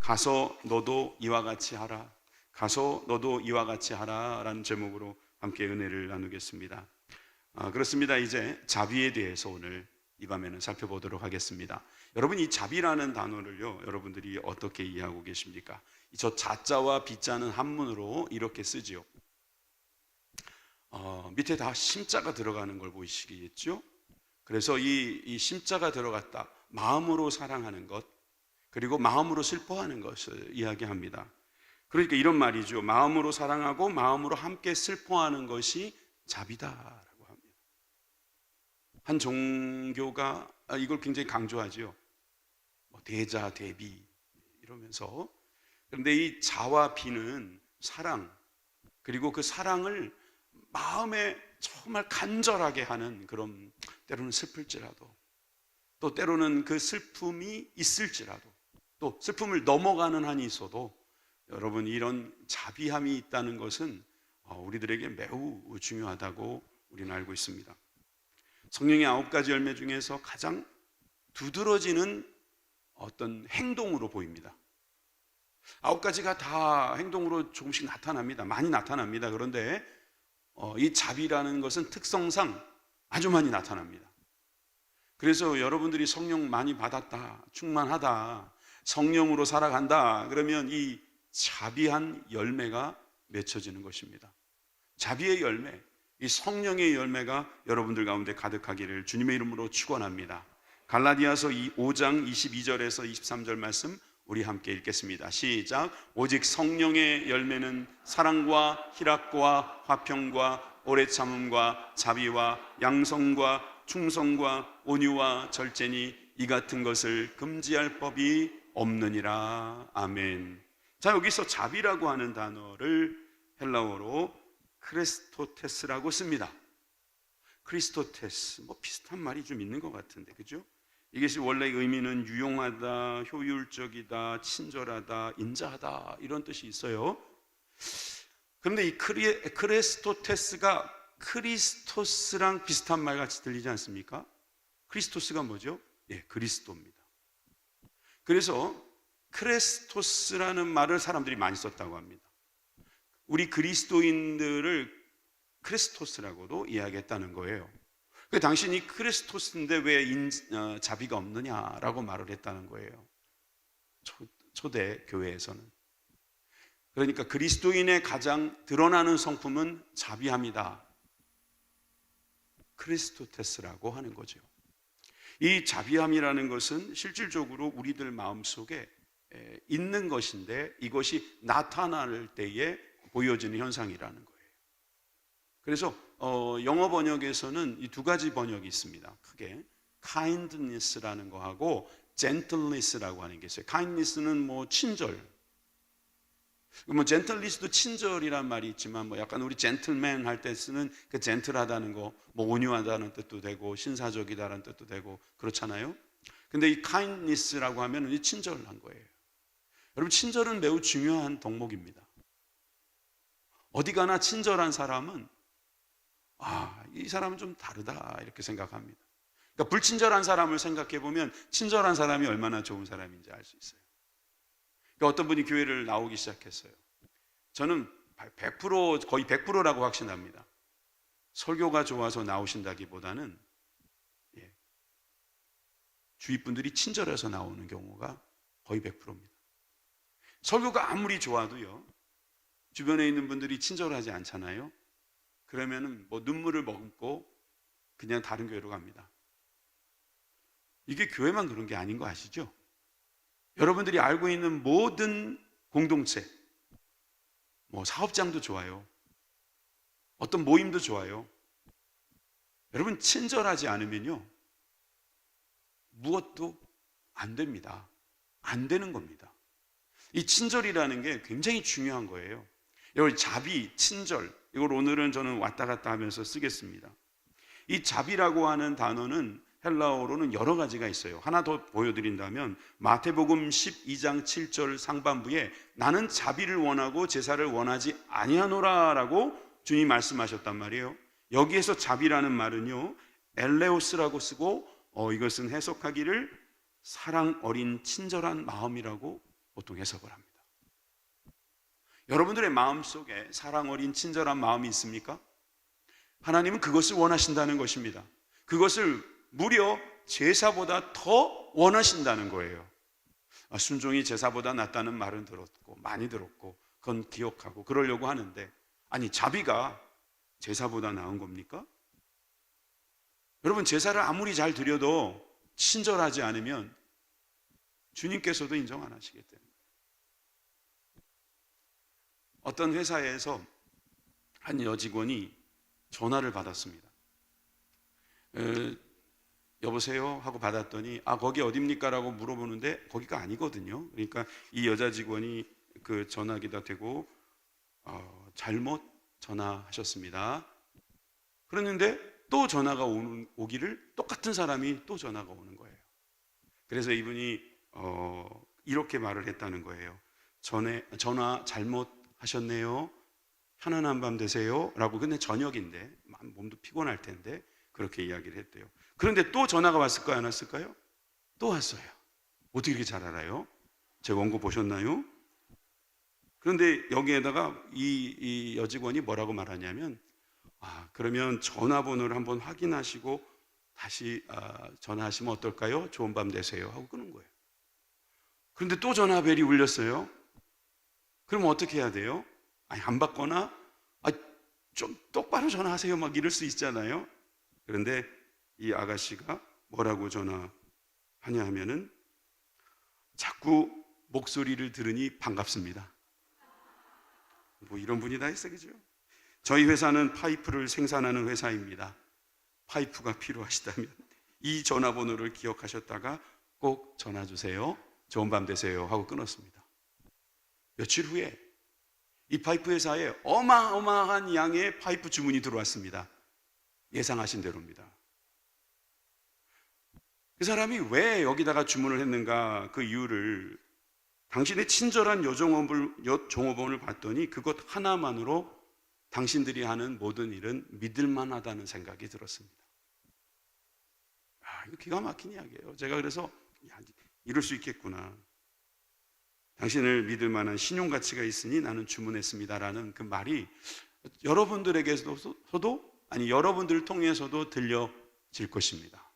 가서 너도 이와 같이 하라. 가서 너도 이와 같이 하라 라는 제목으로 함께 은혜를 나누겠습니다. 그렇습니다. 이제 자비에 대해서 오늘 이 밤에는 살펴보도록 하겠습니다. 여러분, 이 자비라는 단어를요, 여러분들이 어떻게 이해하고 계십니까? 저 자자와 비자는 한문으로 이렇게 쓰지요. 밑에 다 심자가 들어가는 걸 보이시겠죠? 그래서 이 심자가 들어갔다, 마음으로 사랑하는 것, 그리고 마음으로 슬퍼하는 것을 이야기합니다. 그러니까 이런 말이죠. 마음으로 사랑하고 마음으로 함께 슬퍼하는 것이 자비다라고 합니다. 한 종교가 이걸 굉장히 강조하죠. 대자, 대비 이러면서. 그런데 이 자와 비는 사랑, 그리고 그 사랑을 마음에 정말 간절하게 하는 그런, 때로는 슬플지라도, 또 때로는 그 슬픔이 있을지라도, 또 슬픔을 넘어가는 한이 있어도 여러분, 이런 자비함이 있다는 것은 우리들에게 매우 중요하다고 우리는 알고 있습니다. 성령의 9가지 열매 중에서 가장 두드러지는 어떤 행동으로 보입니다. 9가지가 다 행동으로 조금씩 나타납니다. 많이 나타납니다. 그런데 이 자비라는 것은 특성상 아주 많이 나타납니다. 그래서 여러분들이 성령 많이 받았다, 충만하다, 성령으로 살아간다, 그러면 이 자비한 열매가 맺혀지는 것입니다. 자비의 열매, 이 성령의 열매가 여러분들 가운데 가득하기를 주님의 이름으로 축원합니다. 갈라디아서 5장 22절에서 23절 말씀 우리 함께 읽겠습니다. 시작. 오직 성령의 열매는 사랑과 희락과 화평과 오래 참음과 자비와 양성과 충성과 온유와 절제니 이 같은 것을 금지할 법이 없느니라. 아멘. 자, 여기서 자비라고 하는 단어를 헬라어로 크레스토테스라고 씁니다. 크리스토테스, 비슷한 말이 좀 있는 것 같은데, 그죠? 이것이 원래 의미는 유용하다, 효율적이다, 친절하다, 인자하다 이런 뜻이 있어요. 그런데 이 크레스토테스가 크리스토스랑 비슷한 말 같이 들리지 않습니까? 크리스토스가 뭐죠? 예, 그리스도입니다. 그래서 크레스토스라는 말을 사람들이 많이 썼다고 합니다. 우리 그리스도인들을 크리스토스라고도 이야기했다는 거예요. 당신이 크리스토스인데 왜 자비가 없느냐라고 말을 했다는 거예요. 초대 교회에서는. 그러니까 그리스도인의 가장 드러나는 성품은 자비함이다, 크리스토테스라고 하는 거죠. 이 자비함이라는 것은 실질적으로 우리들 마음속에 있는 것인데 이것이 나타날 때에 보여지는 현상이라는 거예요. 그래서 영어 번역에서는 이 2가지 번역이 있습니다. 크게 kindness라는 거하고 gentleness라고 하는 게 있어요. kindness는 친절, gentleness도 친절이란 말이 있지만 약간 우리 gentleman 할 때 쓰는 그 젠틀하다는 거, 온유하다는 뜻도 되고 신사적이다라는 뜻도 되고 그렇잖아요. 근데 이 kindness라고 하면 이 친절한 거예요. 여러분, 친절은 매우 중요한 덕목입니다. 어디 가나 친절한 사람은 이 사람은 좀 다르다 이렇게 생각합니다. 그러니까 불친절한 사람을 생각해 보면 친절한 사람이 얼마나 좋은 사람인지 알 수 있어요. 그러니까 어떤 분이 교회를 나오기 시작했어요. 저는 100%, 거의 100%라고 확신합니다. 설교가 좋아서 나오신다기보다는 주위 분들이 친절해서 나오는 경우가 거의 100%입니다. 설교가 아무리 좋아도요, 주변에 있는 분들이 친절하지 않잖아요. 그러면은 눈물을 머금고 그냥 다른 교회로 갑니다. 이게 교회만 그런 게 아닌 거 아시죠? 여러분들이 알고 있는 모든 공동체, 사업장도 좋아요, 어떤 모임도 좋아요. 여러분, 친절하지 않으면요 무엇도 안 됩니다. 안 되는 겁니다. 이 친절이라는 게 굉장히 중요한 거예요. 이걸 자비, 친절, 이걸 오늘은 저는 왔다 갔다 하면서 쓰겠습니다. 이 자비라고 하는 단어는 헬라어로는 여러 가지가 있어요. 하나 더 보여드린다면 마태복음 12장 7절 상반부에 나는 자비를 원하고 제사를 원하지 아니하노라 라고 주님 말씀하셨단 말이에요. 여기에서 자비라는 말은요 엘레오스라고 쓰고 이것은 해석하기를 사랑 어린 친절한 마음이라고 보통 해석을 합니다. 여러분들의 마음속에 사랑 어린 친절한 마음이 있습니까? 하나님은 그것을 원하신다는 것입니다. 그것을 무려 제사보다 더 원하신다는 거예요. 순종이 제사보다 낫다는 말은 들었고 많이 들었고 그건 기억하고 그러려고 하는데, 아니 자비가 제사보다 나은 겁니까? 여러분, 제사를 아무리 잘 드려도 친절하지 않으면 주님께서도 인정 안 하시겠다는 거예요. 어떤 회사에서 한 여직원이 전화를 받았습니다. 여보세요? 하고 받았더니 거기 어딥니까? 라고 물어보는데 거기가 아니거든요. 그러니까 이 여자 직원이 그 전화기다 대고 잘못 전화하셨습니다. 그랬는데 또 전화가 오기를 똑같은 사람이 또 전화가 오는 거예요. 그래서 이분이 이렇게 말을 했다는 거예요. 전화 잘못 하셨네요. 편안한 밤 되세요. 라고. 근데 저녁인데 몸도 피곤할 텐데 그렇게 이야기를 했대요. 그런데 또 전화가 왔을까요? 안 왔을까요? 또 왔어요. 어떻게 이렇게 잘 알아요? 제 원고 보셨나요? 그런데 여기에다가 이 여직원이 뭐라고 말하냐면 그러면 전화번호를 한번 확인하시고 다시 전화하시면 어떨까요? 좋은 밤 되세요. 하고 끊은 거예요. 그런데 또 전화벨이 울렸어요. 그럼 어떻게 해야 돼요? 안 받거나 좀 똑바로 전화하세요 막 이럴 수 있잖아요. 그런데 이 아가씨가 뭐라고 전화하냐 하면은 자꾸 목소리를 들으니 반갑습니다. 뭐 이런 분이 다 있어, 그죠? 저희 회사는 파이프를 생산하는 회사입니다. 파이프가 필요하시다면 이 전화번호를 기억하셨다가 꼭 전화 주세요. 좋은 밤 되세요. 하고 끊었습니다. 며칠 후에 이 파이프 회사에 어마어마한 양의 파이프 주문이 들어왔습니다. 예상하신 대로입니다. 그 사람이 왜 여기다가 주문을 했는가, 그 이유를 당신의 친절한 여종업원을 봤더니 그것 하나만으로 당신들이 하는 모든 일은 믿을만하다는 생각이 들었습니다. 이거 기가 막힌 이야기예요. 제가 그래서 이럴 수 있겠구나. 당신을 믿을 만한 신용가치가 있으니 나는 주문했습니다라는 그 말이 여러분들에게서도 여러분들을 통해서도 들려질 것입니다.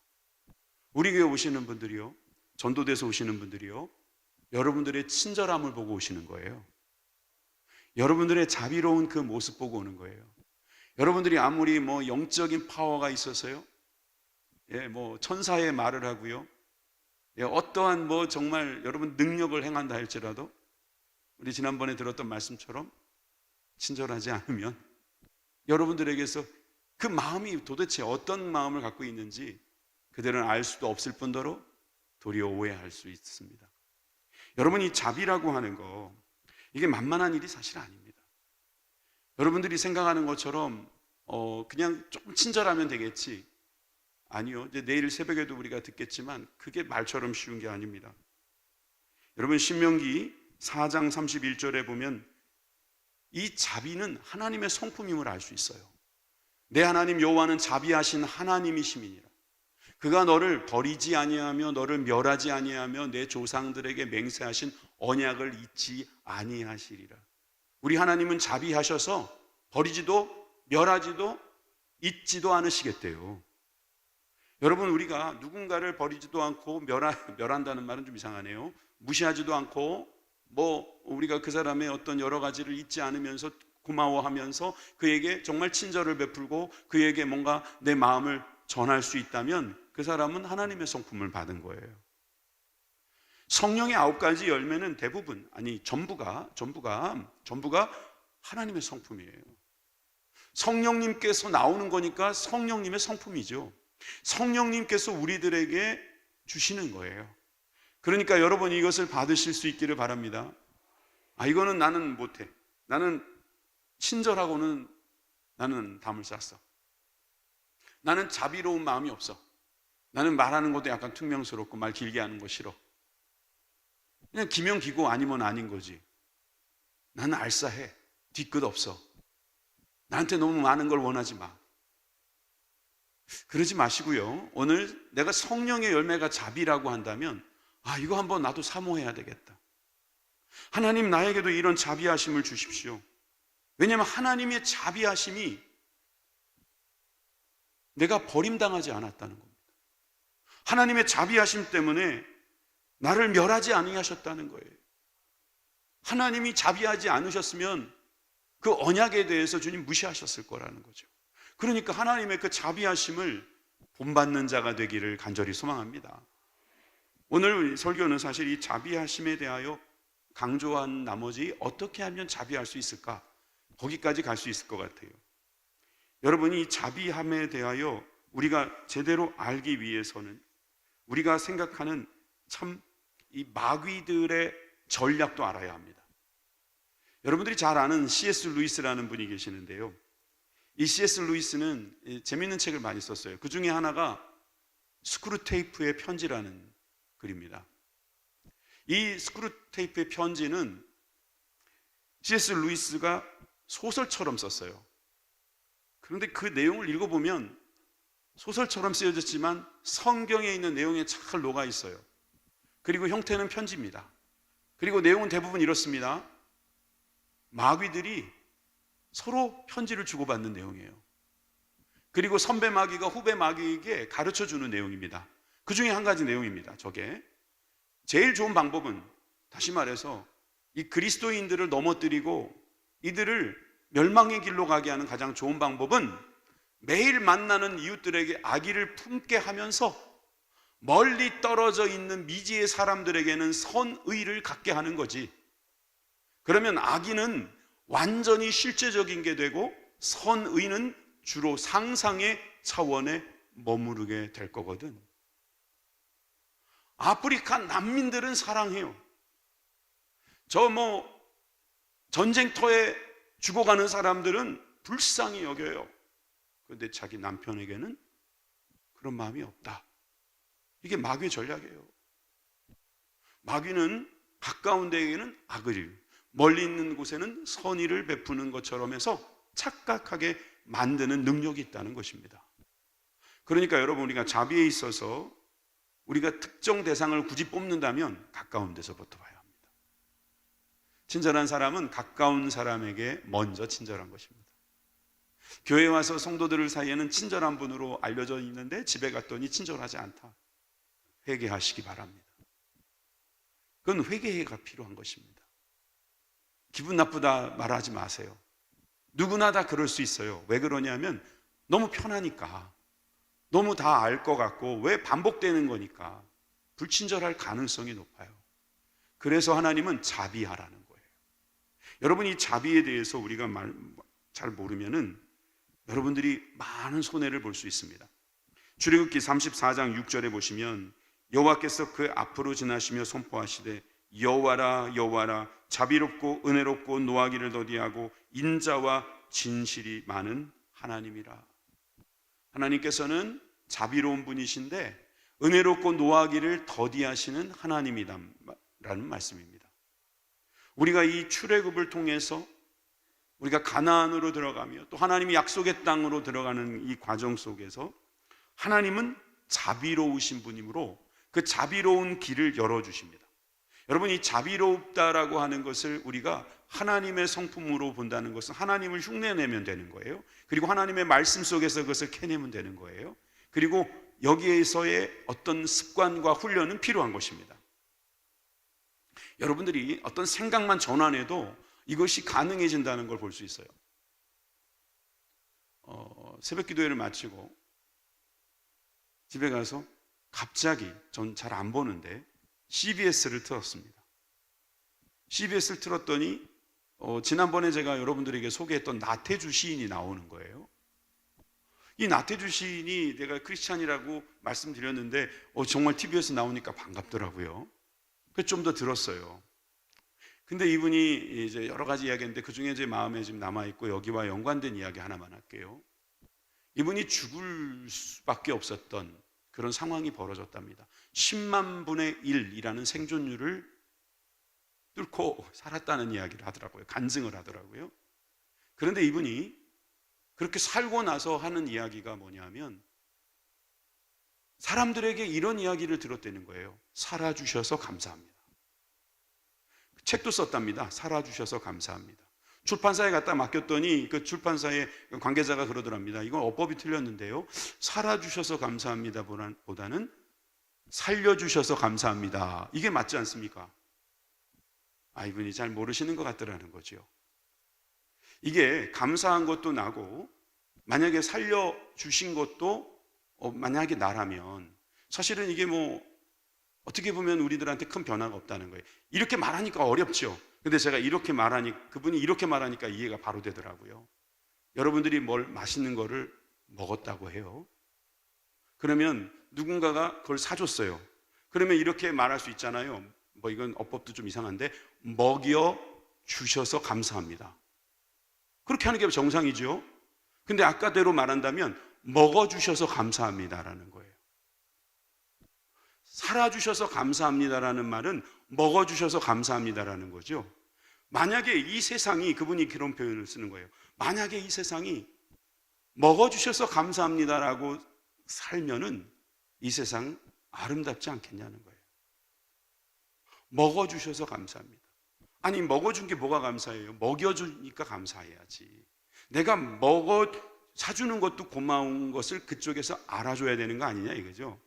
우리 교회 오시는 분들이요, 전도돼서 오시는 분들이요, 여러분들의 친절함을 보고 오시는 거예요. 여러분들의 자비로운 그 모습 보고 오는 거예요. 여러분들이 아무리 영적인 파워가 있어서요, 천사의 말을 하고요, 어떠한 정말 여러분 능력을 행한다 할지라도 우리 지난번에 들었던 말씀처럼 친절하지 않으면 여러분들에게서 그 마음이 도대체 어떤 마음을 갖고 있는지 그들은 알 수도 없을 뿐더러 도리어 오해할 수 있습니다. 여러분, 이 자비라고 하는 거, 이게 만만한 일이 사실 아닙니다. 여러분들이 생각하는 것처럼 그냥 조금 친절하면 되겠지. 아니요. 이제 내일 새벽에도 우리가 듣겠지만 그게 말처럼 쉬운 게 아닙니다. 여러분, 신명기 4장 31절에 보면 이 자비는 하나님의 성품임을 알 수 있어요. 내 하나님 여호와는 자비하신 하나님이심이니라. 그가 너를 버리지 아니하며 너를 멸하지 아니하며 내 조상들에게 맹세하신 언약을 잊지 아니하시리라. 우리 하나님은 자비하셔서 버리지도 멸하지도 잊지도 않으시겠대요. 여러분, 우리가 누군가를 버리지도 않고 멸한다는 말은 좀 이상하네요. 무시하지도 않고 우리가 그 사람의 어떤 여러 가지를 잊지 않으면서 고마워하면서 그에게 정말 친절을 베풀고 그에게 뭔가 내 마음을 전할 수 있다면 그 사람은 하나님의 성품을 받은 거예요. 성령의 9가지 열매는 대부분, 전부가 하나님의 성품이에요. 성령님께서 나오는 거니까 성령님의 성품이죠. 성령님께서 우리들에게 주시는 거예요. 그러니까 여러분, 이것을 받으실 수 있기를 바랍니다. 이거는 나는 못해. 나는 친절하고는 나는 담을 쌌어. 나는 자비로운 마음이 없어. 나는 말하는 것도 약간 퉁명스럽고 말 길게 하는 거 싫어. 그냥 기면 기고 아니면 아닌 거지. 나는 알싸해. 뒤끝 없어. 나한테 너무 많은 걸 원하지 마. 그러지 마시고요. 오늘 내가 성령의 열매가 자비라고 한다면 이거 한번 나도 사모해야 되겠다. 하나님 나에게도 이런 자비하심을 주십시오. 왜냐하면 하나님의 자비하심이 내가 버림당하지 않았다는 겁니다. 하나님의 자비하심 때문에 나를 멸하지 아니하셨다는 거예요. 하나님이 자비하지 않으셨으면 그 언약에 대해서 주님 무시하셨을 거라는 거죠. 그러니까 하나님의 그 자비하심을 본받는 자가 되기를 간절히 소망합니다. 오늘 설교는 사실 이 자비하심에 대하여 강조한 나머지 어떻게 하면 자비할 수 있을까? 거기까지 갈 수 있을 것 같아요. 여러분이 이 자비함에 대하여 우리가 제대로 알기 위해서는 우리가 생각하는 참 이 마귀들의 전략도 알아야 합니다. 여러분들이 잘 아는 C.S. 루이스라는 분이 계시는데요. 이 C.S. 루이스는 재미있는 책을 많이 썼어요. 그 중에 하나가 스크루테이프의 편지라는 글입니다. 이 스크루테이프의 편지는 C.S. 루이스가 소설처럼 썼어요. 그런데 그 내용을 읽어보면 소설처럼 쓰여졌지만 성경에 있는 내용에 잘 녹아 있어요. 그리고 형태는 편지입니다. 그리고 내용은 대부분 이렇습니다. 마귀들이 서로 편지를 주고받는 내용이에요. 그리고 선배 마귀가 후배 마귀에게 가르쳐주는 내용입니다. 그 중에 한 가지 내용입니다. 저게 제일 좋은 방법은, 다시 말해서 이 그리스도인들을 넘어뜨리고 이들을 멸망의 길로 가게 하는 가장 좋은 방법은 매일 만나는 이웃들에게 악의를 품게 하면서 멀리 떨어져 있는 미지의 사람들에게는 선의를 갖게 하는 거지. 그러면 악의는 완전히 실제적인 게 되고 선의는 주로 상상의 차원에 머무르게 될 거거든. 아프리카 난민들은 사랑해요. 저 전쟁터에 죽어가는 사람들은 불쌍히 여겨요. 그런데 자기 남편에게는 그런 마음이 없다. 이게 마귀의 전략이에요. 마귀는 가까운 데에는 악의를, 멀리 있는 곳에는 선의를 베푸는 것처럼 해서 착각하게 만드는 능력이 있다는 것입니다. 그러니까 여러분, 우리가 자비에 있어서 우리가 특정 대상을 굳이 뽑는다면 가까운 데서부터 봐야 합니다. 친절한 사람은 가까운 사람에게 먼저 친절한 것입니다. 교회에 와서 성도들 사이에는 친절한 분으로 알려져 있는데 집에 갔더니 친절하지 않다. 회개하시기 바랍니다. 그건 회개가 필요한 것입니다. 기분 나쁘다 말하지 마세요. 누구나 다 그럴 수 있어요. 왜 그러냐면 너무 편하니까, 너무 다 알 것 같고 왜 반복되는 거니까 불친절할 가능성이 높아요. 그래서 하나님은 자비하라는 거예요. 여러분, 이 자비에 대해서 우리가 잘 모르면은 여러분들이 많은 손해를 볼 수 있습니다. 출애굽기 34장 6절에 보시면 여호와께서 그 앞으로 지나시며 선포하시되 여호와라 여호와라 자비롭고 은혜롭고 노하기를 더디하고 인자와 진실이 많은 하나님이라. 하나님께서는 자비로운 분이신데 은혜롭고 노하기를 더디하시는 하나님이라는 말씀입니다. 우리가 이 출애굽을 통해서 우리가 가나안으로 들어가며 또 하나님이 약속의 땅으로 들어가는 이 과정 속에서 하나님은 자비로우신 분이므로 그 자비로운 길을 열어주십니다. 여러분, 이 자비롭다라고 하는 것을 우리가 하나님의 성품으로 본다는 것은 하나님을 흉내내면 되는 거예요. 그리고 하나님의 말씀 속에서 그것을 캐내면 되는 거예요. 그리고 여기에서의 어떤 습관과 훈련은 필요한 것입니다. 여러분들이 어떤 생각만 전환해도 이것이 가능해진다는 걸 볼 수 있어요. 새벽 기도회를 마치고 집에 가서 갑자기, 전 잘 안 보는데 CBS를 틀었습니다. CBS를 틀었더니 지난번에 제가 여러분들에게 소개했던 나태주 시인이 나오는 거예요. 이 나태주 시인이, 내가 크리스찬이라고 말씀드렸는데 정말 TV에서 나오니까 반갑더라고요. 그래서 좀 더 들었어요. 근데 이분이 이제 여러 가지 이야기했는데 그 중에 제 마음에 지금 남아있고 여기와 연관된 이야기 하나만 할게요. 이분이 죽을 수밖에 없었던 그런 상황이 벌어졌답니다. 10만 분의 1이라는 생존율을 뚫고 살았다는 이야기를 하더라고요. 간증을 하더라고요. 그런데 이분이 그렇게 살고 나서 하는 이야기가 뭐냐면 사람들에게 이런 이야기를 들었다는 거예요. 살아주셔서 감사합니다. 책도 썼답니다. 살아주셔서 감사합니다. 출판사에 갖다 맡겼더니 그 출판사의 관계자가 그러더랍니다. 이건 어법이 틀렸는데요, 살아주셔서 감사합니다 보다는 살려주셔서 감사합니다, 이게 맞지 않습니까? 이분이 잘 모르시는 것 같더라는 거죠. 이게 감사한 것도 나고, 만약에 살려주신 것도 만약에 나라면, 사실은 이게 어떻게 보면 우리들한테 큰 변화가 없다는 거예요. 이렇게 말하니까 어렵죠. 근데 제가 이렇게 그분이 이렇게 말하니까 이해가 바로 되더라고요. 여러분들이 맛있는 거를 먹었다고 해요. 그러면 누군가가 그걸 사줬어요. 그러면 이렇게 말할 수 있잖아요. 이건 어법도 좀 이상한데, 먹여 주셔서 감사합니다. 그렇게 하는 게 정상이죠. 근데 아까대로 말한다면 먹어주셔서 감사합니다라는 거예요. 살아주셔서 감사합니다라는 말은 먹어주셔서 감사합니다라는 거죠. 만약에 이 세상이, 그분이 그런 표현을 쓰는 거예요, 만약에 이 세상이 먹어주셔서 감사합니다라고 살면은 이 세상 아름답지 않겠냐는 거예요. 먹어주셔서 감사합니다. 아니, 먹어준 게 뭐가 감사해요? 먹여주니까 감사해야지. 내가 사주는 것도 고마운 것을 그쪽에서 알아줘야 되는 거 아니냐 이거죠.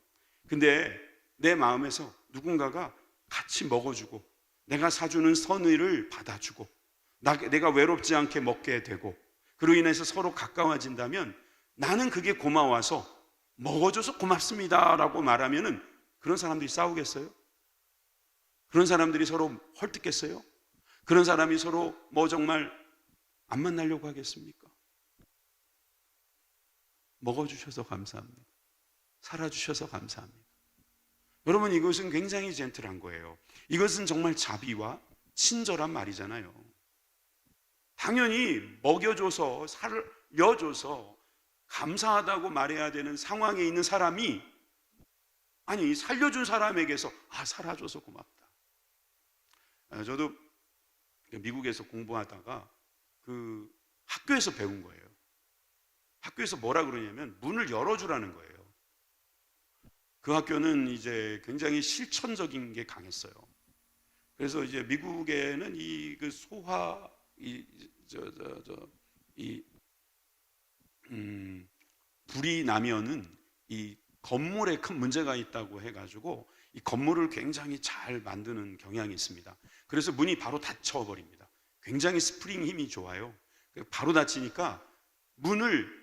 근데 내 마음에서 누군가가 같이 먹어주고, 내가 사주는 선의를 받아주고, 내가 외롭지 않게 먹게 되고, 그로 인해서 서로 가까워진다면 나는 그게 고마워서 먹어줘서 고맙습니다 라고 말하면은 그런 사람들이 싸우겠어요? 그런 사람들이 서로 헐뜯겠어요? 그런 사람이 서로 정말 안 만나려고 하겠습니까? 먹어주셔서 감사합니다. 살아주셔서 감사합니다. 여러분, 이것은 굉장히 젠틀한 거예요. 이것은 정말 자비와 친절한 말이잖아요. 당연히 먹여줘서 살려줘서 감사하다고 말해야 되는 상황에 있는 사람이, 살려준 사람에게서 살아줘서 고맙다. 저도 미국에서 공부하다가 그 학교에서 배운 거예요. 학교에서 뭐라 그러냐면 문을 열어주라는 거예요. 그 학교는 이제 굉장히 실천적인 게 강했어요. 그래서 이제 미국에는 불이 나면은 이 건물에 큰 문제가 있다고 해가지고 이 건물을 굉장히 잘 만드는 경향이 있습니다. 그래서 문이 바로 닫혀버립니다. 굉장히 스프링 힘이 좋아요. 바로 닫히니까 문을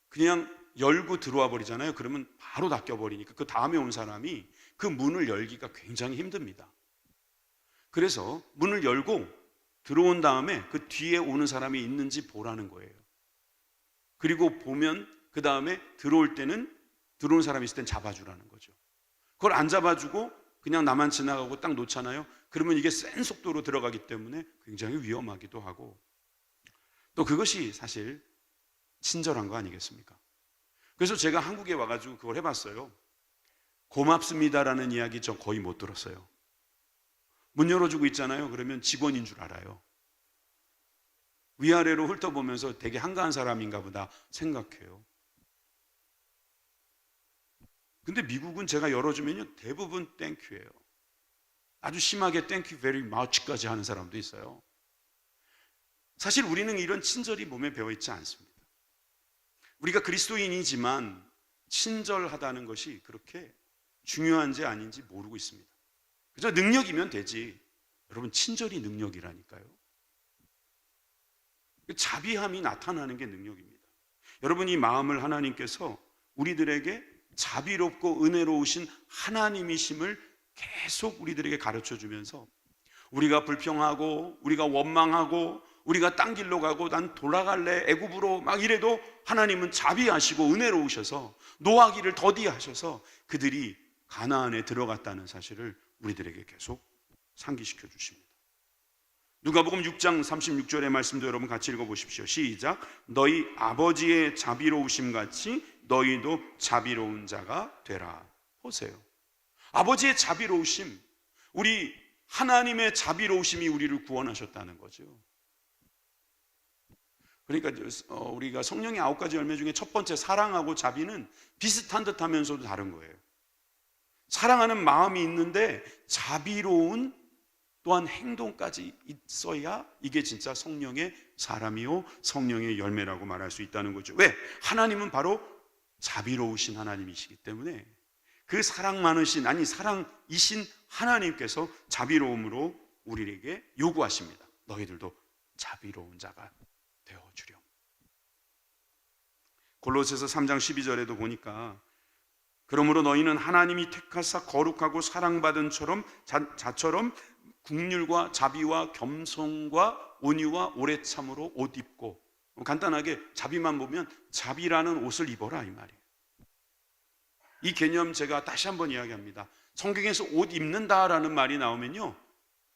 그냥 열고 들어와 버리잖아요. 그러면 바로 닫혀버리니까 그 다음에 온 사람이 그 문을 열기가 굉장히 힘듭니다. 그래서 문을 열고 들어온 다음에 그 뒤에 오는 사람이 있는지 보라는 거예요. 그리고 보면 그 다음에 들어올 때는 들어온 사람이 있을 땐 잡아주라는 거죠. 그걸 안 잡아주고 그냥 나만 지나가고 딱 놓잖아요. 그러면 이게 센 속도로 들어가기 때문에 굉장히 위험하기도 하고, 또 그것이 사실 친절한 거 아니겠습니까? 그래서 제가 한국에 와가지고 그걸 해봤어요. 고맙습니다라는 이야기 저 거의 못 들었어요. 문 열어주고 있잖아요. 그러면 직원인 줄 알아요. 위아래로 훑어보면서 되게 한가한 사람인가 보다 생각해요. 근데 미국은 제가 열어주면요 대부분 땡큐예요. 아주 심하게 땡큐 very much까지 하는 사람도 있어요. 사실 우리는 이런 친절이 몸에 배어있지 않습니다. 우리가 그리스도인이지만 친절하다는 것이 그렇게 중요한지 아닌지 모르고 있습니다. 그저 능력이면 되지. 여러분, 친절이 능력이라니까요. 자비함이 나타나는 게 능력입니다. 여러분, 이 마음을 하나님께서 우리들에게 자비롭고 은혜로우신 하나님이심을 계속 우리들에게 가르쳐 주면서, 우리가 불평하고 우리가 원망하고 우리가 딴 길로 가고 난 돌아갈래 애굽으로 막 이래도 하나님은 자비하시고 은혜로우셔서 노하기를 더디하셔서 그들이 가나안에 들어갔다는 사실을 우리들에게 계속 상기시켜 주십니다. 누가복음 6장 36절의 말씀도 여러분 같이 읽어보십시오. 시작. 너희 아버지의 자비로우심 같이 너희도 자비로운 자가 되라. 보세요. 아버지의 자비로우심, 우리 하나님의 자비로우심이 우리를 구원하셨다는 거죠. 그러니까 우리가 성령의 9가지 열매 중에 첫 번째 사랑하고 자비는 비슷한 듯 하면서도 다른 거예요. 사랑하는 마음이 있는데 자비로운 또한 행동까지 있어야 이게 진짜 성령의 사람이요 성령의 열매라고 말할 수 있다는 거죠. 왜? 하나님은 바로 자비로우신 하나님이시기 때문에 그 사랑 많으신, 아니 사랑이신 하나님께서 자비로움으로 우리에게 요구하십니다. 너희들도 자비로운 자가 되어주렴. 골로새서 3장 12절에도 보니까 그러므로 너희는 하나님이 택하사 거룩하고 사랑받은 자처럼 긍휼과 자비와 겸손과 온유와 오래 참으로 옷 입고, 간단하게 자비만 보면 자비라는 옷을 입어라 이 말이에요. 이 개념 제가 다시 한번 이야기합니다. 성경에서 옷 입는다라는 말이 나오면요,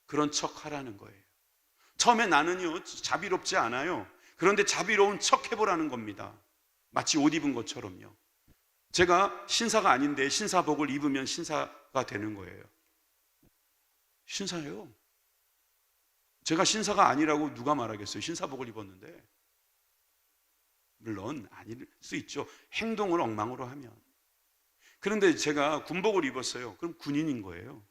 그런 척 하라는 거예요. 처음에 나는요 자비롭지 않아요. 그런데 자비로운 척 해보라는 겁니다. 마치 옷 입은 것처럼요. 제가 신사가 아닌데 신사복을 입으면 신사가 되는 거예요. 신사예요. 제가 신사가 아니라고 누가 말하겠어요? 신사복을 입었는데. 물론 아닐 수 있죠. 행동을 엉망으로 하면. 그런데 제가 군복을 입었어요. 그럼 군인인 거예요.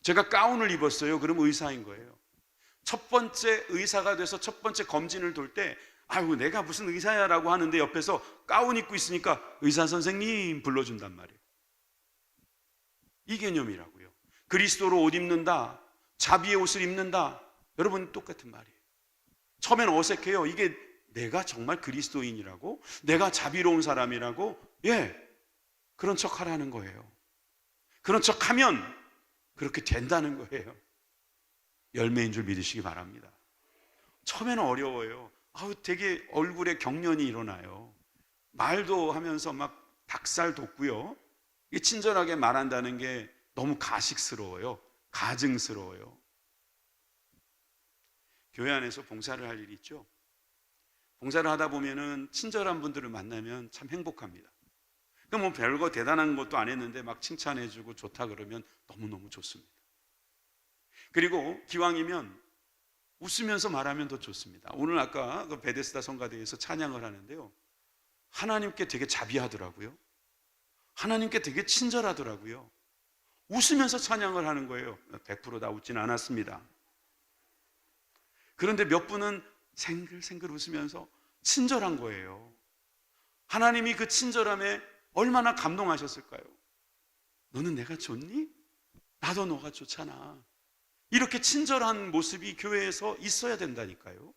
제가 가운을 입었어요. 그럼 의사인 거예요. 첫 번째 의사가 돼서 첫 번째 검진을 돌 때 아이고 내가 무슨 의사야라고 하는데 옆에서 가운 입고 있으니까 의사 선생님 불러준단 말이에요. 이 개념이라고요. 그리스도로 옷 입는다, 자비의 옷을 입는다, 여러분 똑같은 말이에요. 처음엔 어색해요. 이게 내가 정말 그리스도인이라고, 내가 자비로운 사람이라고, 그런 척 하라는 거예요. 그런 척 하면 그렇게 된다는 거예요. 열매인 줄 믿으시기 바랍니다. 처음에는 어려워요. 되게 얼굴에 경련이 일어나요. 말도 하면서 막 닭살 돋고요. 친절하게 말한다는 게 너무 가식스러워요. 가증스러워요. 교회 안에서 봉사를 할 일이 있죠. 봉사를 하다 보면은 친절한 분들을 만나면 참 행복합니다. 뭐 별거 대단한 것도 안 했는데 막 칭찬해주고 좋다 그러면 너무너무 좋습니다. 그리고 기왕이면 웃으면서 말하면 더 좋습니다. 오늘 아까 그 베데스다 성가대에서 찬양을 하는데요, 하나님께 되게 자비하더라고요. 하나님께 되게 친절하더라고요. 웃으면서 찬양을 하는 거예요. 100% 다 웃지는 않았습니다. 그런데 몇 분은 생글생글 웃으면서 친절한 거예요. 하나님이 그 친절함에 얼마나 감동하셨을까요? 너는 내가 좋니? 나도 너가 좋잖아. 이렇게 친절한 모습이 교회에서 있어야 된다니까요.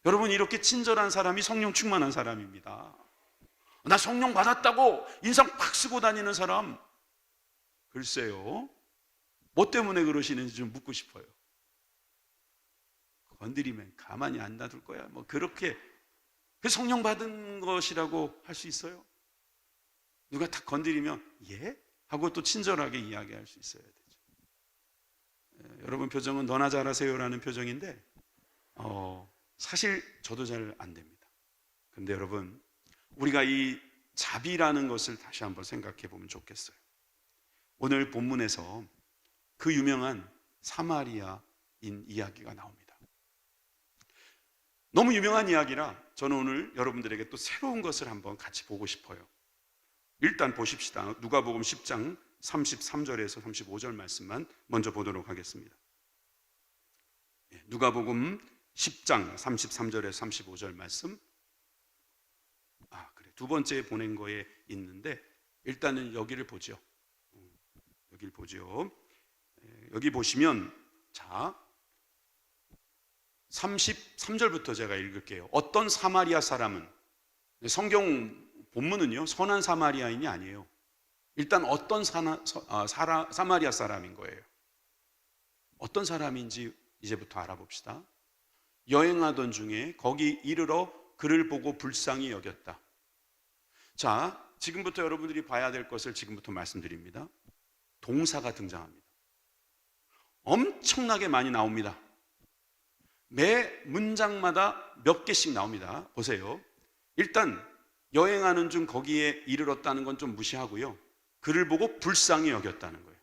여러분, 이렇게 친절한 사람이 성령 충만한 사람입니다. 나 성령 받았다고 인상 팍 쓰고 다니는 사람, 글쎄요, 뭐 때문에 그러시는지 좀 묻고 싶어요. 건드리면 가만히 안 놔둘 거야, 뭐 그렇게 그 성령 받은 것이라고 할 수 있어요? 누가 딱 건드리면 예? 하고 또 친절하게 이야기할 수 있어야 되죠. 여러분 표정은 너나 잘하세요라는 표정인데 사실 저도 잘 안 됩니다. 근데 여러분, 우리가 이 자비라는 것을 다시 한번 생각해 보면 좋겠어요. 오늘 본문에서 그 유명한 사마리아인 이야기가 나옵니다. 너무 유명한 이야기라 저는 오늘 여러분들에게 또 새로운 것을 한번 같이 보고 싶어요. 일단 보십시다. 누가복음 10장 33절에서 35절 말씀만 먼저 보도록 하겠습니다. 누가복음 10장 33절에서 35절 말씀. 그래. 두 번째 보낸 거에 있는데 일단은 여기를 보죠. 여기를 보죠. 여기 보시면 자 33절부터 제가 읽을게요. 어떤 사마리아 사람은, 성경 본문은요 선한 사마리아인이 아니에요. 일단 어떤 사마리아 사람인 거예요. 어떤 사람인지 이제부터 알아봅시다. 여행하던 중에 거기 이르러 그를 보고 불쌍히 여겼다. 자, 지금부터 여러분들이 봐야 될 것을 지금부터 말씀드립니다. 동사가 등장합니다. 엄청나게 많이 나옵니다. 매 문장마다 몇 개씩 나옵니다. 보세요. 일단 여행하는 중 거기에 이르렀다는 건 좀 무시하고요. 그를 보고 불쌍히 여겼다는 거예요.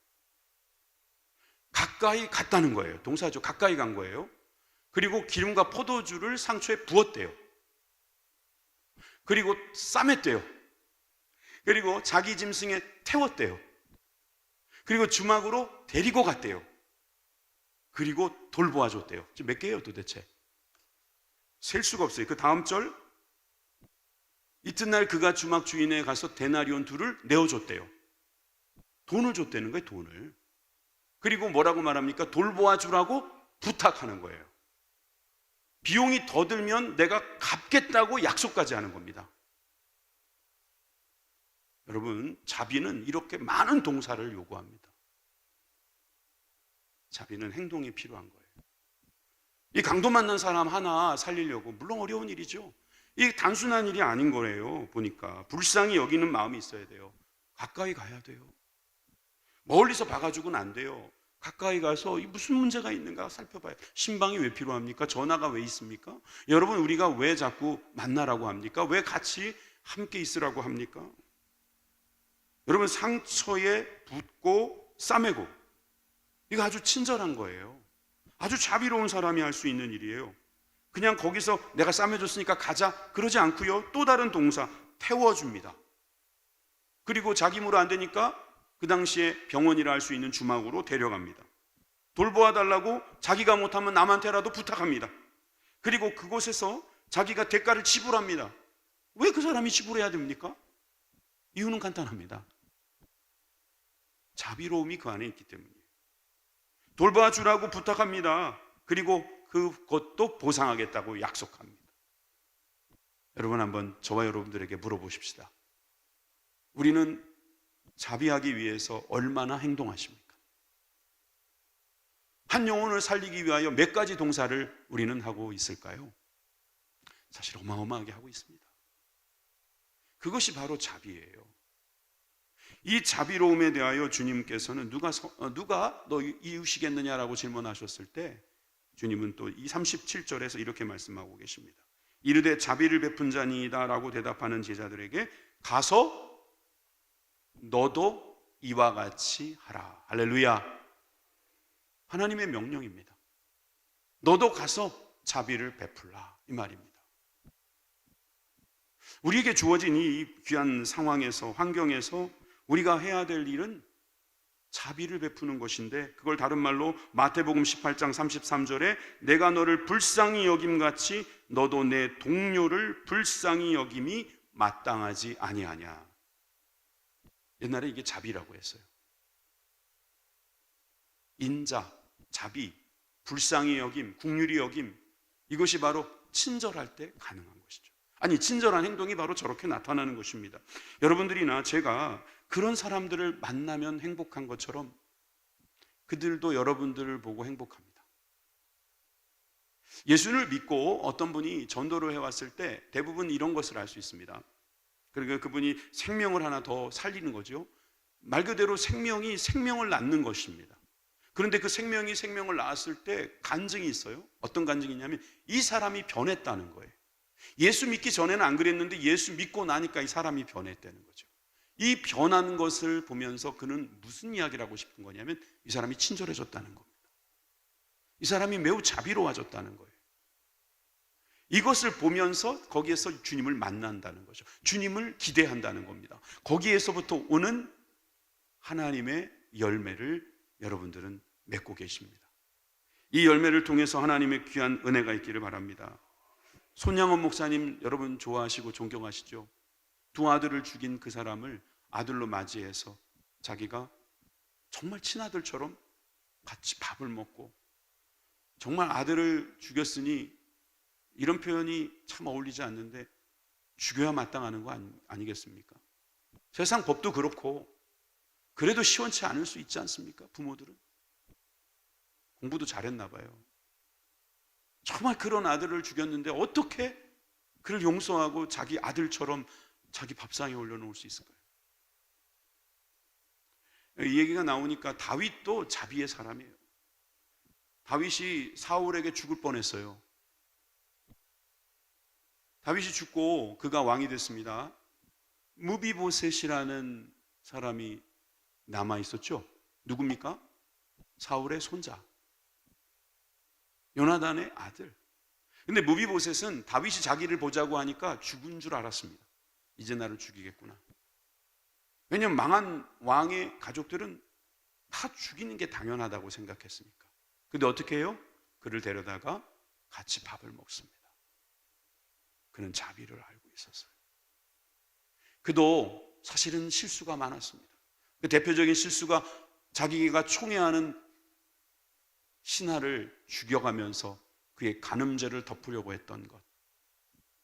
가까이 갔다는 거예요. 동사죠. 가까이 간 거예요. 그리고 기름과 포도주를 상처에 부었대요. 그리고 싸맸대요. 그리고 자기 짐승에 태웠대요. 그리고 주막으로 데리고 갔대요. 그리고 돌보아줬대요. 지금 몇 개예요 도대체? 셀 수가 없어요. 그 다음 절, 이튿날 그가 주막 주인에 가서 데나리온 둘을 내어줬대요. 돈을 줬다는 거예요, 돈을. 그리고 뭐라고 말합니까? 돌보아주라고 부탁하는 거예요. 비용이 더 들면 내가 갚겠다고 약속까지 하는 겁니다. 여러분, 자비는 이렇게 많은 동사를 요구합니다. 자비는 행동이 필요한 거예요. 이 강도 만난 사람 하나 살리려고, 물론 어려운 일이죠. 이게 단순한 일이 아닌 거예요. 보니까 불쌍히 여기는 마음이 있어야 돼요. 가까이 가야 돼요. 멀리서 봐가지고는 안 돼요. 가까이 가서 무슨 문제가 있는가 살펴봐요. 신방이 왜 필요합니까? 전화가 왜 있습니까? 여러분, 우리가 왜 자꾸 만나라고 합니까? 왜 같이 함께 있으라고 합니까? 여러분, 상처에 붓고 싸매고, 이거 아주 친절한 거예요. 아주 자비로운 사람이 할 수 있는 일이에요. 그냥 거기서 내가 싸매줬으니까 가자 그러지 않고요, 또 다른 동사, 태워줍니다. 그리고 자기 힘으로 안 되니까 그 당시에 병원이라 할 수 있는 주막으로 데려갑니다. 돌보아 달라고 자기가 못하면 남한테라도 부탁합니다. 그리고 그곳에서 자기가 대가를 지불합니다. 왜 그 사람이 지불해야 됩니까? 이유는 간단합니다. 자비로움이 그 안에 있기 때문이에요. 돌봐 주라고 부탁합니다. 그리고 그것도 보상하겠다고 약속합니다. 여러분, 한번 저와 여러분들에게 물어보십시다. 우리는 자비하기 위해서 얼마나 행동하십니까? 한 영혼을 살리기 위하여 몇 가지 동사를 우리는 하고 있을까요? 사실 어마어마하게 하고 있습니다. 그것이 바로 자비예요. 이 자비로움에 대하여 주님께서는 누가 너 이웃이겠느냐라고 질문하셨을 때 주님은 또 이 37절에서 이렇게 말씀하고 계십니다. 이르되 자비를 베푼 자니이다 라고 대답하는 제자들에게 가서 너도 이와 같이 하라. 할렐루야. 하나님의 명령입니다. 너도 가서 자비를 베풀라, 이 말입니다. 우리에게 주어진 이 귀한 상황에서, 환경에서 우리가 해야 될 일은 자비를 베푸는 것인데, 그걸 다른 말로 마태복음 18장 33절에 내가 너를 불쌍히 여김같이 너도 내 동료를 불쌍히 여김이 마땅하지 아니하냐. 옛날에 이게 자비라고 했어요. 인자, 자비, 불쌍히 여김, 긍휼히 여김, 이것이 바로 친절할 때 가능한 것이죠. 아니, 친절한 행동이 바로 저렇게 나타나는 것입니다. 여러분들이나 제가 그런 사람들을 만나면 행복한 것처럼 그들도 여러분들을 보고 행복합니다. 예수를 믿고 어떤 분이 전도를 해왔을 때 대부분 이런 것을 알 수 있습니다. 그러니까 그분이 생명을 하나 더 살리는 거죠. 말 그대로 생명이 생명을 낳는 것입니다. 그런데 그 생명이 생명을 낳았을 때 간증이 있어요. 어떤 간증이냐면 이 사람이 변했다는 거예요. 예수 믿기 전에는 안 그랬는데 예수 믿고 나니까 이 사람이 변했다는 거죠. 이 변한 것을 보면서 그는 무슨 이야기를 하고 싶은 거냐면 이 사람이 친절해졌다는 겁니다. 이 사람이 매우 자비로워졌다는 거예요. 이것을 보면서 거기에서 주님을 만난다는 거죠. 주님을 기대한다는 겁니다. 거기에서부터 오는 하나님의 열매를 여러분들은 맺고 계십니다. 이 열매를 통해서 하나님의 귀한 은혜가 있기를 바랍니다. 손양원 목사님 여러분 좋아하시고 존경하시죠? 두 아들을 죽인 그 사람을 아들로 맞이해서 자기가 정말 친아들처럼 같이 밥을 먹고, 정말 아들을 죽였으니 이런 표현이 참 어울리지 않는데 죽여야 마땅하는 거 아니겠습니까? 세상 법도 그렇고 그래도 시원치 않을 수 있지 않습니까? 부모들은 공부도 잘했나 봐요. 정말 그런 아들을 죽였는데 어떻게 그를 용서하고 자기 아들처럼 자기 밥상에 올려놓을 수 있을까요? 이 얘기가 나오니까 다윗도 자비의 사람이에요. 다윗이 사울에게 죽을 뻔했어요. 다윗이 죽고 그가 왕이 됐습니다. 무비보셋이라는 사람이 남아 있었죠. 누굽니까? 사울의 손자, 요나단의 아들. 근데 무비보셋은 다윗이 자기를 보자고 하니까 죽은 줄 알았습니다. 이제 나를 죽이겠구나. 왜냐하면 망한 왕의 가족들은 다 죽이는 게 당연하다고 생각했으니까. 근데 어떻게 해요? 그를 데려다가 같이 밥을 먹습니다. 그는 자비를 알고 있었어요. 그도 사실은 실수가 많았습니다. 그 대표적인 실수가 자기가 총애하는 신하를 죽여가면서 그의 간음죄를 덮으려고 했던 것.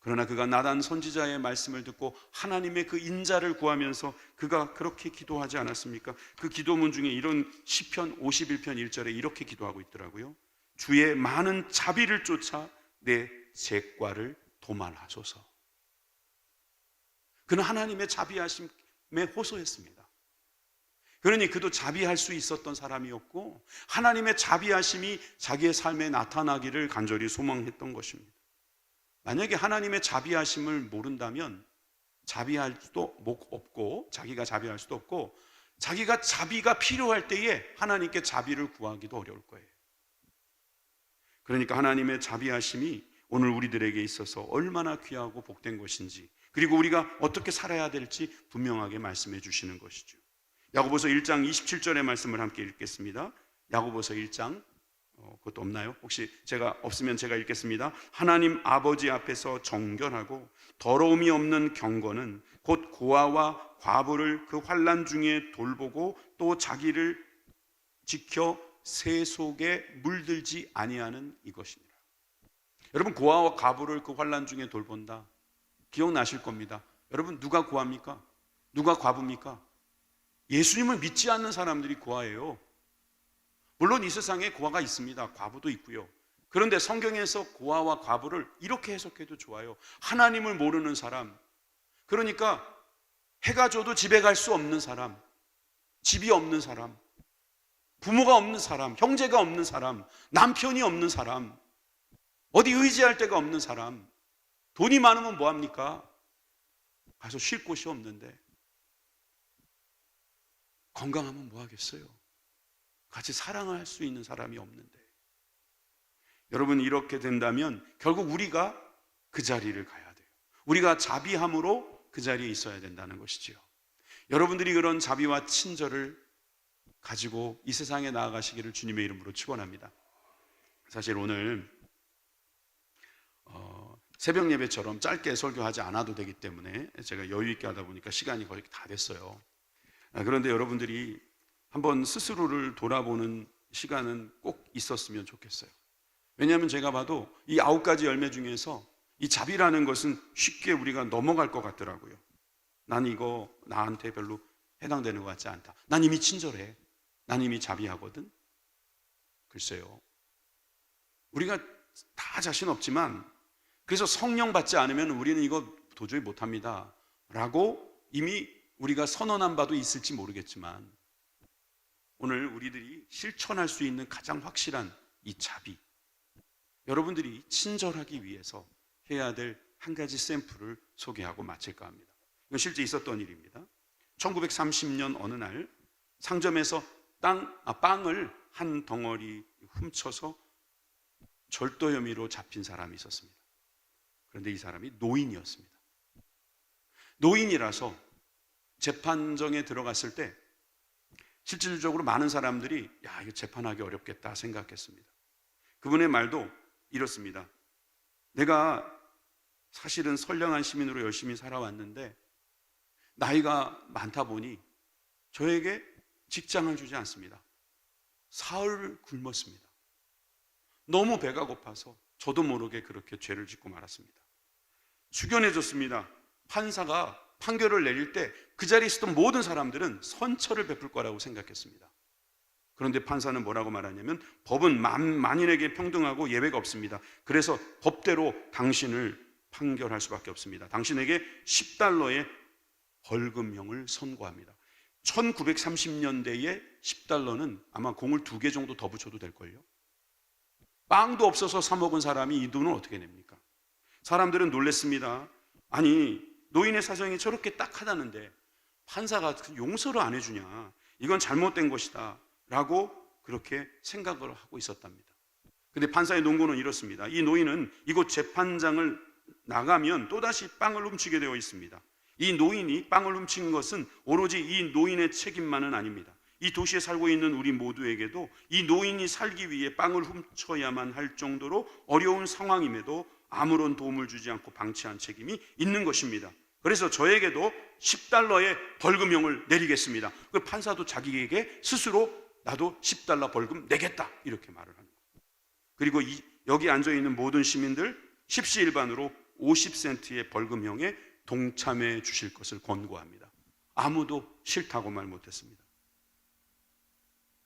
그러나 그가 나단 선지자의 말씀을 듣고 하나님의 그 인자를 구하면서 그가 그렇게 기도하지 않았습니까? 그 기도문 중에 이런 시편 51편 1절에 이렇게 기도하고 있더라고요. 주의 많은 자비를 쫓아 내 죄과를 도말하소서. 그는 하나님의 자비하심에 호소했습니다. 그러니 그도 자비할 수 있었던 사람이었고 하나님의 자비하심이 자기의 삶에 나타나기를 간절히 소망했던 것입니다. 만약에 하나님의 자비하심을 모른다면 자비할 수도 없고 자기가 자비할 수도 없고 자기가 자비가 필요할 때에 하나님께 자비를 구하기도 어려울 거예요. 그러니까 하나님의 자비하심이 오늘 우리들에게 있어서 얼마나 귀하고 복된 것인지, 그리고 우리가 어떻게 살아야 될지 분명하게 말씀해 주시는 것이죠. 야고보서 1장 27절의 말씀을 함께 읽겠습니다. 야고보서 1장, 그것도 없나요? 혹시 제가 없으면 제가 읽겠습니다. 하나님 아버지 앞에서 정결하고 더러움이 없는 경건은 곧 고아와 과부를 그 환난 중에 돌보고 또 자기를 지켜 새 속에 물들지 아니하는 이것이니라. 여러분, 고아와 과부를 그 환난 중에 돌본다. 기억나실 겁니다. 여러분, 누가 고아입니까? 누가 과부입니까? 예수님을 믿지 않는 사람들이 고아예요. 물론 이 세상에 고아가 있습니다. 과부도 있고요. 그런데 성경에서 고아와 과부를 이렇게 해석해도 좋아요. 하나님을 모르는 사람, 그러니까 해가 져도 집에 갈 수 없는 사람, 집이 없는 사람, 부모가 없는 사람, 형제가 없는 사람, 남편이 없는 사람, 어디 의지할 데가 없는 사람. 돈이 많으면 뭐합니까? 가서 쉴 곳이 없는데, 건강하면 뭐하겠어요? 같이 사랑할 수 있는 사람이 없는데. 여러분, 이렇게 된다면 결국 우리가 그 자리를 가야 돼요. 우리가 자비함으로 그 자리에 있어야 된다는 것이지요. 여러분들이 그런 자비와 친절을 가지고 이 세상에 나아가시기를 주님의 이름으로 축원합니다. 사실 오늘 새벽 예배처럼 짧게 설교하지 않아도 되기 때문에 제가 여유 있게 하다 보니까 시간이 거의 다 됐어요. 그런데 여러분들이 한번 스스로를 돌아보는 시간은 꼭 있었으면 좋겠어요. 왜냐하면 제가 봐도 이 9가지 열매 중에서 이 자비라는 것은 쉽게 우리가 넘어갈 것 같더라고요. 난 이거 나한테 별로 해당되는 것 같지 않다. 난 이미 친절해. 난 이미 자비하거든. 글쎄요, 우리가 다 자신 없지만, 그래서 성령 받지 않으면 우리는 이거 도저히 못합니다 라고 이미 우리가 선언한 바도 있을지 모르겠지만, 오늘 우리들이 실천할 수 있는 가장 확실한 이 자비, 여러분들이 친절하기 위해서 해야 될 한 가지 샘플을 소개하고 마칠까 합니다. 이건 실제 있었던 일입니다. 1930년 어느 날 상점에서 빵을 한 덩어리 훔쳐서 절도 혐의로 잡힌 사람이 있었습니다. 그런데 이 사람이 노인이었습니다. 노인이라서 재판정에 들어갔을 때 실질적으로 많은 사람들이 이거 재판하기 어렵겠다 생각했습니다. 그분의 말도 이렇습니다. 내가 사실은 선량한 시민으로 열심히 살아왔는데 나이가 많다 보니 저에게 직장을 주지 않습니다. 사흘 굶었습니다. 너무 배가 고파서 저도 모르게 그렇게 죄를 짓고 말았습니다. 숙연해졌습니다. 판사가 판결을 내릴 때 그 자리에 있었던 모든 사람들은 선처를 베풀 거라고 생각했습니다. 그런데 판사는 뭐라고 말하냐면, 법은 만인에게 평등하고 예외가 없습니다. 그래서 법대로 당신을 판결할 수밖에 없습니다. 당신에게 $10의 벌금형을 선고합니다. 1930년대에 $10는 아마 공을 2개 정도 더 붙여도 될걸요. 빵도 없어서 사 먹은 사람이 이 돈을 어떻게 냅니까? 사람들은 놀랬습니다. 아니, 노인의 사정이 저렇게 딱하다는데 판사가 용서를 안 해주냐, 이건 잘못된 것이다 라고 그렇게 생각을 하고 있었답니다. 근데 판사의 논거는 이렇습니다. 이 노인은 이곳 재판장을 나가면 또다시 빵을 훔치게 되어 있습니다. 이 노인이 빵을 훔친 것은 오로지 이 노인의 책임만은 아닙니다. 이 도시에 살고 있는 우리 모두에게도 이 노인이 살기 위해 빵을 훔쳐야만 할 정도로 어려운 상황임에도 아무런 도움을 주지 않고 방치한 책임이 있는 것입니다. 그래서 저에게도 10달러의 벌금형을 내리겠습니다. 그 판사도 자기에게 스스로 나도 10달러 벌금 내겠다 이렇게 말을 하는 거예요. 그리고 여기 앉아있는 모든 시민들 십시일반으로 50센트의 벌금형에 동참해 주실 것을 권고합니다. 아무도 싫다고 말 못했습니다.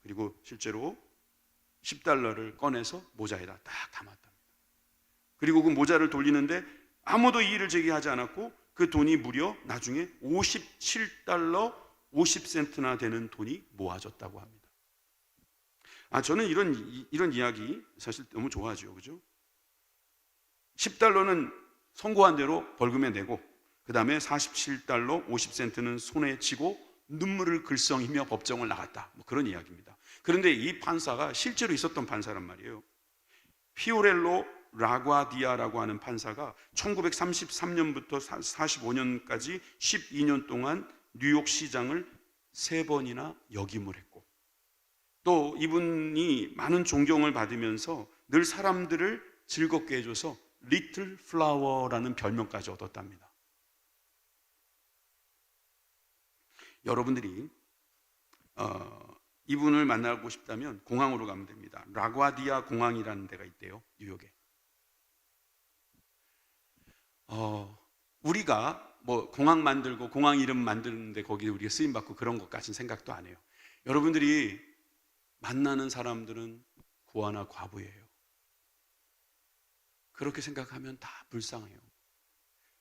그리고 실제로 10달러를 꺼내서 모자에다 딱 담았답니다. 그리고 그 모자를 돌리는데 아무도 이의를 제기하지 않았고 그 돈이 무려 나중에 57달러 50센트나 되는 돈이 모아졌다고 합니다. 저는 이런 이야기 사실 너무 좋아하죠. 그죠? 10달러는 선고한 대로 벌금에 내고 그 다음에 47달러 50센트는 손에 쥐고 눈물을 글썽이며 법정을 나갔다. 그런 이야기입니다. 그런데 이 판사가 실제로 있었던 판사란 말이에요. 피오렐로 라과디아라고 하는 판사가 1933년부터 45년까지 12년 동안 뉴욕 시장을 3번이나 역임을 했고 또 이분이 많은 존경을 받으면서 늘 사람들을 즐겁게 해줘서 리틀 플라워라는 별명까지 얻었답니다. 여러분들이 이분을 만나고 싶다면 공항으로 가면 됩니다. 라과디아 공항이라는 데가 있대요, 뉴욕에. 우리가 뭐 공항 만들고 공항 이름 만드는데 거기에 우리가 쓰임 받고 그런 것까지는 생각도 안 해요. 여러분들이 만나는 사람들은 고아나 과부예요. 그렇게 생각하면 다 불쌍해요.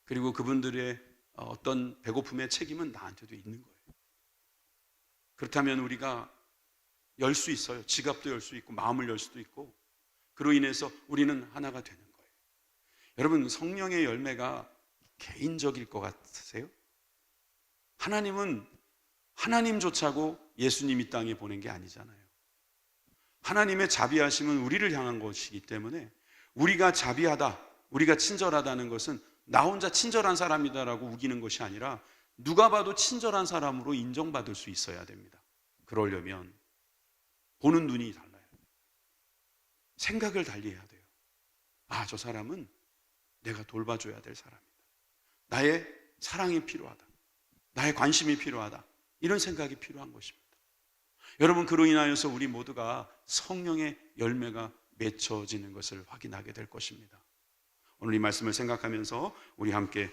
그리고 그분들의 어떤 배고픔의 책임은 나한테도 있는 거예요. 그렇다면 우리가 열 수 있어요. 지갑도 열 수 있고 마음을 열 수도 있고 그로 인해서 우리는 하나가 되는 거예요. 여러분, 성령의 열매가 개인적일 것 같으세요? 하나님은 하나님조차고 예수님 이 땅에 보낸 게 아니잖아요. 하나님의 자비하심은 우리를 향한 것이기 때문에 우리가 자비하다, 우리가 친절하다는 것은 나 혼자 친절한 사람이다라고 우기는 것이 아니라 누가 봐도 친절한 사람으로 인정받을 수 있어야 됩니다. 그러려면 보는 눈이 달라요. 생각을 달리 해야 돼요. 저 사람은 내가 돌봐줘야 될 사람이다. 나의 사랑이 필요하다. 나의 관심이 필요하다. 이런 생각이 필요한 것입니다. 여러분, 그로 인하여서 우리 모두가 성령의 열매가 맺혀지는 것을 확인하게 될 것입니다. 오늘 이 말씀을 생각하면서 우리 함께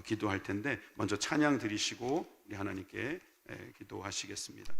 기도할 텐데 먼저 찬양 드리시고 우리 하나님께 기도하시겠습니다.